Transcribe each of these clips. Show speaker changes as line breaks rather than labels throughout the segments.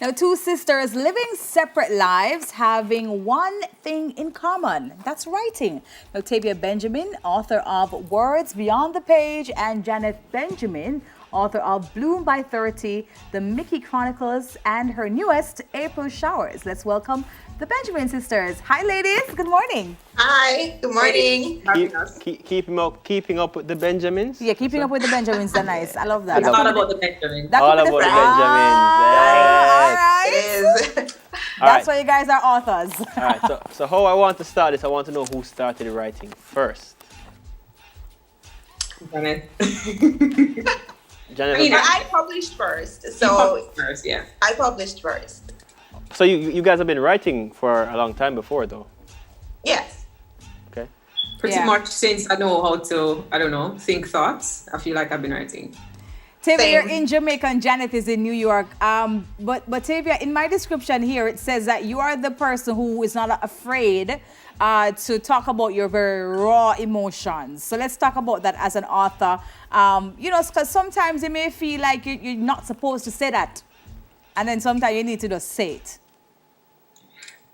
Now, two sisters living separate lives, having one thing in common. That's writing. Now, Tavia Benjamin, author of Words Beyond the Page, and Janet Benjamin, author of Bloom by 30, The Mickey Chronicles, and her newest, April Showers. Let's welcome the Benjamin sisters. Hi, ladies. Good morning.
Hi. Good morning.
Keeping up with the Benjamins.
Yeah, keeping up with the Benjamins. They're nice. I love that.
It's all about the Benjamins.
All about the Benjamins.
All right.
It is.
That's why you guys are authors.
All right. So how I want to start is I want to know who started writing first.
Janet.
Janet.
I mean, I published first, so
First, yeah.
I published first.
So you guys have been writing for a long time before, though.
Yes.
Okay.
Pretty
Yeah.
much since I know how to, think thoughts, I feel like I've been writing.
Tavia, you're
Same.
in Jamaica and Janet is in New York. But Tavia, in my description here, it says that you are the person who is not afraid to talk about your very raw emotions. So let's talk about that as an author. Because sometimes you may feel like you're not supposed to say that. And then sometimes you need to just say it.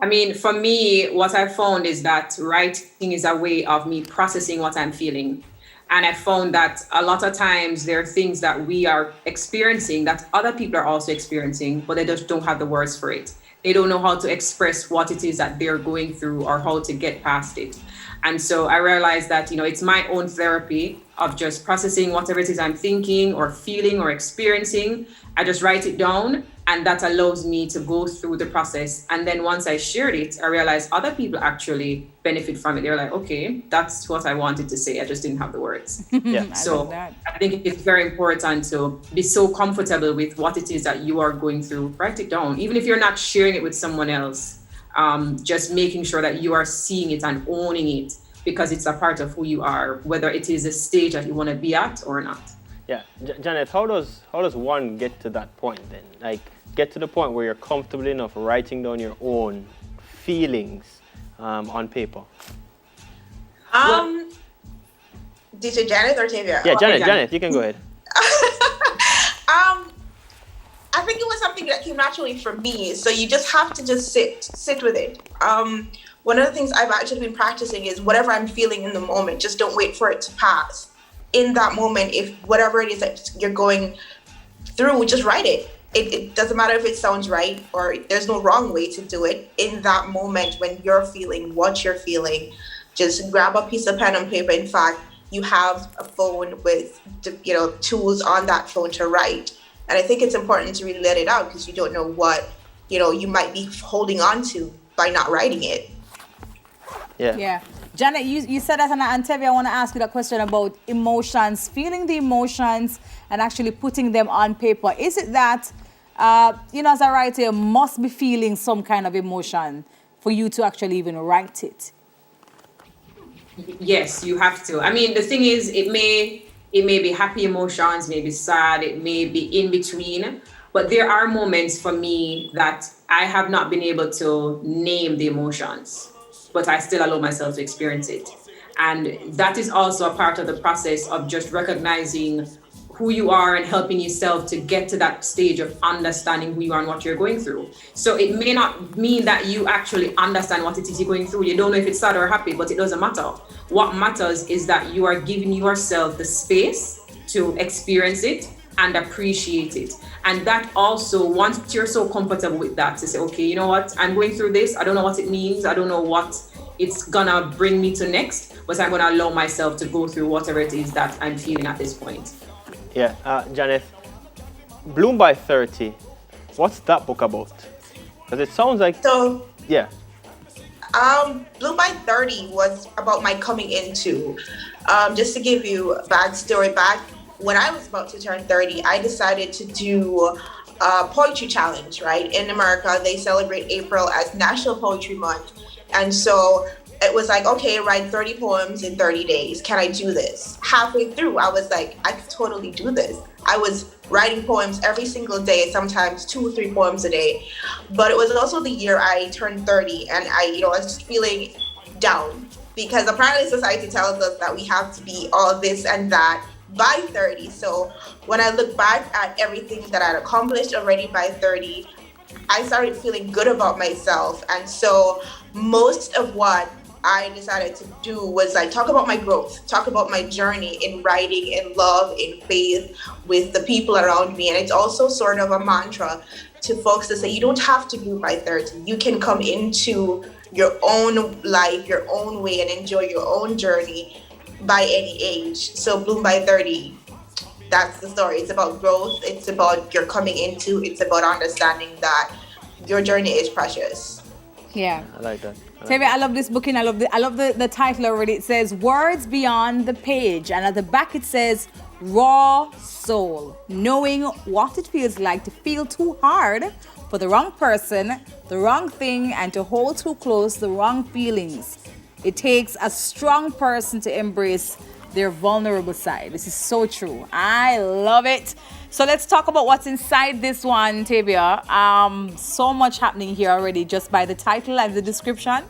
I mean, for me, what I found is that writing is a way of me processing what I'm feeling. And I found that a lot of times there are things that we are experiencing that other people are also experiencing, but they just don't have the words for it. They don't know how to express what it is that they're going through or how to get past it. And so I realized that, it's my own therapy of just processing whatever it is I'm thinking or feeling or experiencing. I just write it down, and that allows me to go through the process. And then once I shared it, I realized other people actually benefit from it. They're like, okay, that's what I wanted to say. I just didn't have the words.
Yeah.
So I think it's very important to be so comfortable with what it is that you are going through. Write it down, even if you're not sharing it with someone else. Just making sure that you are seeing it and owning it, because it's a part of who you are, whether it is a stage that you want to be at or not.
Yeah. Janet, how does one get to that point then? Like, get to the point where you're comfortable enough writing down your own feelings on paper?
Did you Janet or Tavia?
Yeah,
Oh,
Janet, you can go ahead.
I think it was something that came naturally for me. So you just have to just sit with it. One of the things I've actually been practicing is whatever I'm feeling in the moment, just don't wait for it to pass. In that moment, if whatever it is that you're going through, just write it. It doesn't matter if it sounds right or there's no wrong way to do it. In that moment when you're feeling what you're feeling, just grab a piece of pen and paper. In fact, you have a phone with tools on that phone to write. And I think it's important to really let it out, because you don't know what you might be holding on to by not writing it.
Yeah. Janet, you said that, and Tavia, I want to ask you that question about emotions, feeling the emotions and actually putting them on paper. Is it that, as a writer, you must be feeling some kind of emotion for you to actually even write it?
Yes, you have to. I mean, the thing is, it may be happy emotions, maybe sad, it may be in between. But there are moments for me that I have not been able to name the emotions, but I still allow myself to experience it. And that is also a part of the process of just recognizing who you are and helping yourself to get to that stage of understanding who you are and what you're going through. So it may not mean that you actually understand what it is you're going through. You don't know if it's sad or happy, but it doesn't matter. What matters is that you are giving yourself the space to experience it and appreciate it. And that also, once you're so comfortable with that, to say, okay, you know what, I'm going through this. I don't know what it means. I don't know what it's gonna bring me to next, but I'm gonna allow myself to go through whatever it is that I'm feeling at this point.
Yeah. Janet, Bloom by 30, what's that book about? Because it sounds like...
So,
yeah.
Bloom by 30 was about my coming into. Just to give you a backstory back, when I was about to turn 30, I decided to do a poetry challenge, right? In America, they celebrate April as National Poetry Month. And so it was like, okay, write 30 poems in 30 days. Can I do this? Halfway through, I was like, I could totally do this. I was writing poems every single day, sometimes 2 or 3 poems a day. But it was also the year I turned 30, and I was just feeling down, because apparently society tells us that we have to be all this and that by 30. So when I look back at everything that I'd accomplished already by 30, I started feeling good about myself. And so most of what I decided to do was like talk about my growth, talk about my journey in writing, in love, in faith with the people around me. And it's also sort of a mantra to folks to say, you don't have to bloom by 30. You can come into your own life, your own way, and enjoy your own journey by any age. So bloom by 30, that's the story. It's about growth. It's about your coming into. It's about understanding that your journey is precious.
Yeah.
I like that.
Tavia, I love this book, and I love the title already. It says Words Beyond the Page, and at the back it says Raw Soul, knowing what it feels like to feel too hard for the wrong person, the wrong thing, and to hold too close the wrong feelings. It takes a strong person to embrace their vulnerable side. This is so true. I love it. So let's talk about what's inside this one, Tavia. So much happening here already just by the title and the description.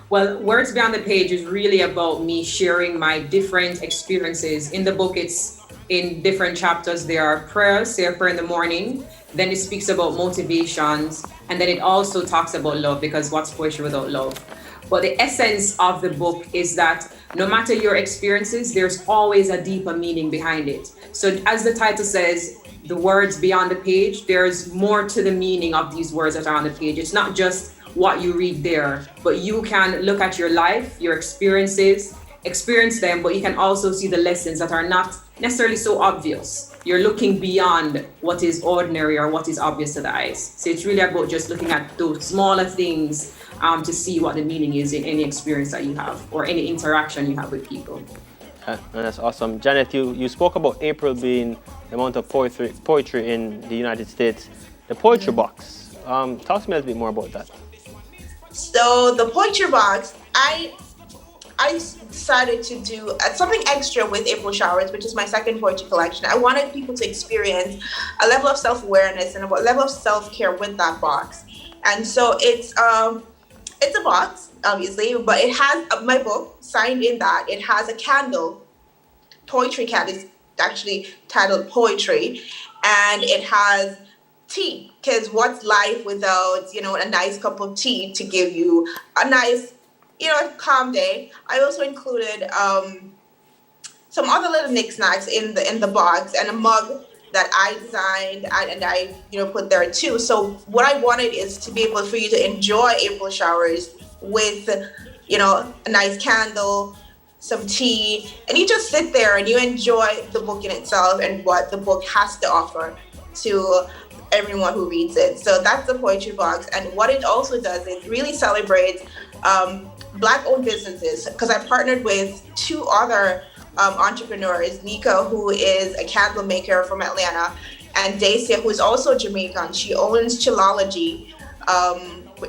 Well, Words Beyond the Page is really about me sharing my different experiences. In the book, it's in different chapters. There are prayers, say a prayer in the morning. Then it speaks about motivations. And then it also talks about love, because what's poetry without love? But the essence of the book is that no matter your experiences, there's always a deeper meaning behind it. So as the title says, the words beyond the page, there's more to the meaning of these words that are on the page. It's not just what you read there, but you can look at your life, your experiences, experience them, but you can also see the lessons that are not necessarily so obvious. You're looking beyond what is ordinary or what is obvious to the eyes. So it's really about just looking at those smaller things to see what the meaning is in any experience that you have or any interaction you have with people.
And that's awesome. Janet, you spoke about April being the amount of poetry in the United States. The Poetry Box. Talk to me a little bit more about that.
So the Poetry Box, I decided to do something extra with April Showers, which is my second poetry collection. I wanted people to experience a level of self-awareness and a level of self-care with that box. And so it's a box, obviously, but it has my book signed in that. It has a candle, poetry candle. It's actually titled Poetry, and it has tea, because what's life without, a nice cup of tea to give you a nice, calm day. I also included some other little knickknacks in the box, and a mug that I designed and I put there too. So what I wanted is to be able for you to enjoy April Showers with a nice candle, some tea, and you just sit there and you enjoy the book in itself and what the book has to offer to everyone who reads it. So that's the Poetry Box. And what it also does is really celebrates Black-owned businesses, because I partnered with two other entrepreneurs, Nika, who is a candle maker from Atlanta, and Dacia, who is also Jamaican. She owns Chilology.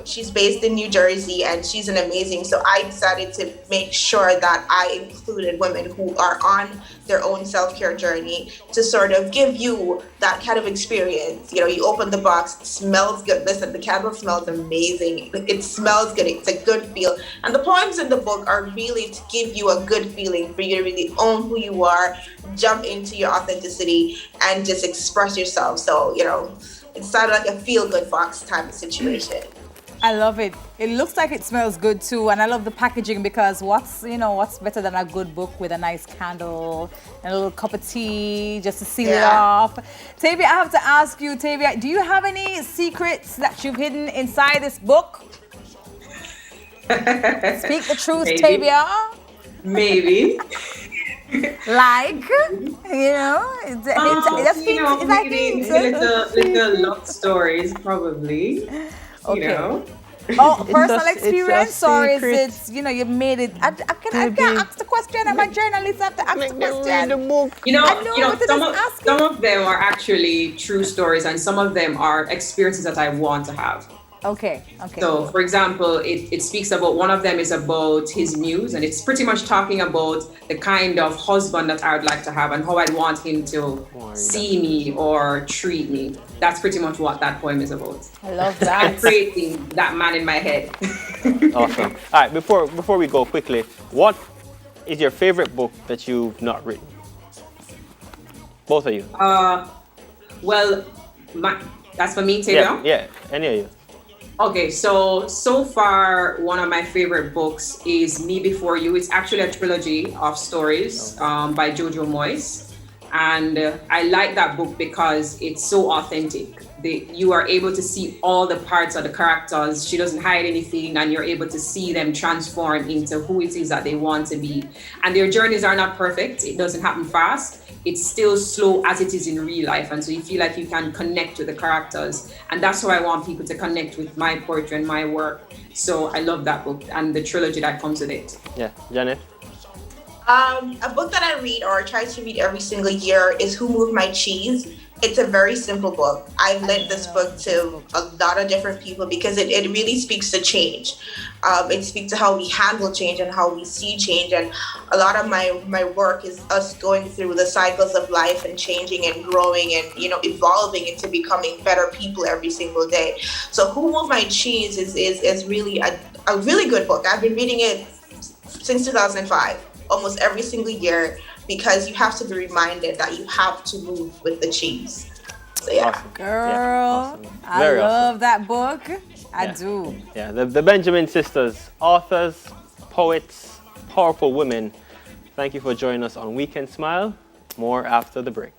She's based in New Jersey, and she's an amazing. So I decided to make sure that I included women who are on their own self-care journey to sort of give you that kind of experience. You open the box, it smells good. Listen, the candle smells amazing. It smells good. It's a good feel. And the poems in the book are really to give you a good feeling for you to really own who you are, jump into your authenticity, and just express yourself. So, it's sort of like a feel-good box type of situation.
I love it. It looks like it smells good too, and I love the packaging, because what's better than a good book with a nice candle and a little cup of tea just to seal it off. Tavia, I have to ask you, Tavia, do you have any secrets that you've hidden inside this book? Speak the truth,
Maybe.
Tavia.
Maybe.
Like, it's like
maybe little love stories, probably.
Okay. Oh, personal
it's a
experience, or is
secret.
it, you made it? I can't ask the question. I'm a journalist. I have to ask the question.
The book.
Some of them are actually true stories, and some of them are experiences that I want to have.
Okay.
So, for example, it speaks about, one of them is about his muse, and it's pretty much talking about the kind of husband that I would like to have and how I'd want him to see me or treat me. That's pretty much what that poem is about.
I love that.
I'm creating that man in my head.
Awesome. All right, before we go quickly, what is your favorite book that you've not written? Both of you.
Well, That's for me, Tavia?
Yeah, any of you.
Okay, so far, one of my favorite books is Me Before You. It's actually a trilogy of stories by Jojo Moyes. And I like that book because it's so authentic. You are able to see all the parts of the characters. She doesn't hide anything, and you're able to see them transform into who it is that they want to be. And their journeys are not perfect. It doesn't happen fast. It's still slow as it is in real life. And so you feel like you can connect with the characters. And that's how I want people to connect with my poetry and my work. So I love that book and the trilogy that comes with it.
Yeah, Janet.
A book that I read or try to read every single year is Who Moved My Cheese. It's a very simple book. I've lent this book to a lot of different people because it really speaks to change. It speaks to how we handle change and how we see change. And a lot of my work is us going through the cycles of life and changing and growing and, evolving into becoming better people every single day. So Who Moved My Cheese is really a really good book. I've been reading it since 2005. Almost every single year, because you have to be reminded that you have to move with the cheese. So yeah.
Awesome.
Girl,
Yeah, awesome.
I
Very
love
awesome.
that book. I
Yeah.
do.
Yeah, the Benjamin sisters, authors, poets, powerful women. Thank you for joining us on Weekend Smile. More after the break.